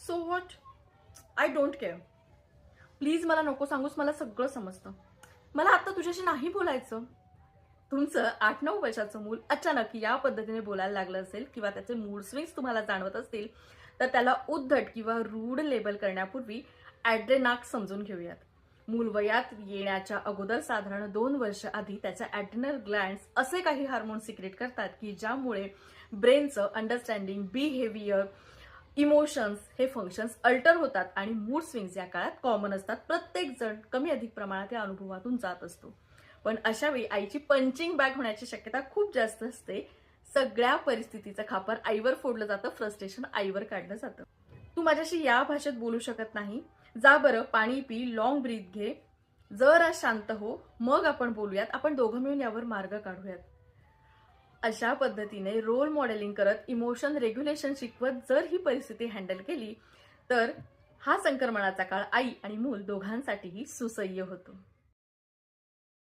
So what, I don't care. Please मला नको सांगूस, मला सगळं समजतं. मला आता तुझ्याशी नाही बोलायचं. तुमचं 8-9 वर्षाचं मूल अचानक या पद्धतीने बोलायला लागलं असेल किंवा त्याचे मूड स्विंग्स तुम्हाला जाणवत असतील, तर त्याला उद्धट किंवा रूड लेबल करण्यापूर्वी ॲड्रेनाक समजून घेऊयात. मूल वयात येण्याच्या अगोदर साधारण 2 वर्ष आधी त्याच्या ॲड्रिनल ग्लँड्स असे काही हार्मोन सिक्रेट करतात की ज्यामुळे ब्रेनचं अंडरस्टँडिंग, बिहेवियर, इमोशन्स हे फंक्शन्स अल्टर होतात आणि मूड स्विंग्स या काळात कॉमन असतात. प्रत्येक जण कमी अधिक प्रमाणात या अनुभवातून जात असतो. पण अशावेळी आईची पंचिंग बॅग होण्याची शक्यता खूप जास्त असते. सगळ्या परिस्थितीचं खापर आईवर फोडलं जातं, फ्रस्ट्रेशन आईवर काढलं जातं. तू माझ्याशी या भाषेत बोलू शकत नाही, जा बरं पाणी पी, लॉंग ब्रीथ घे, जरा शांत हो, मग आपण बोलूयात, आपण दोघं मिळून यावर मार्ग काढूयात. अशा पद्धतीने रोल मॉडेलिंग करत इमोशन रेग्युलेशन शिकवत जर ही परिस्थिती हँडल केली तर हा संक्रमणाचा काळ आई आणि मूल दोघांसाठीही सुसह्य होतो.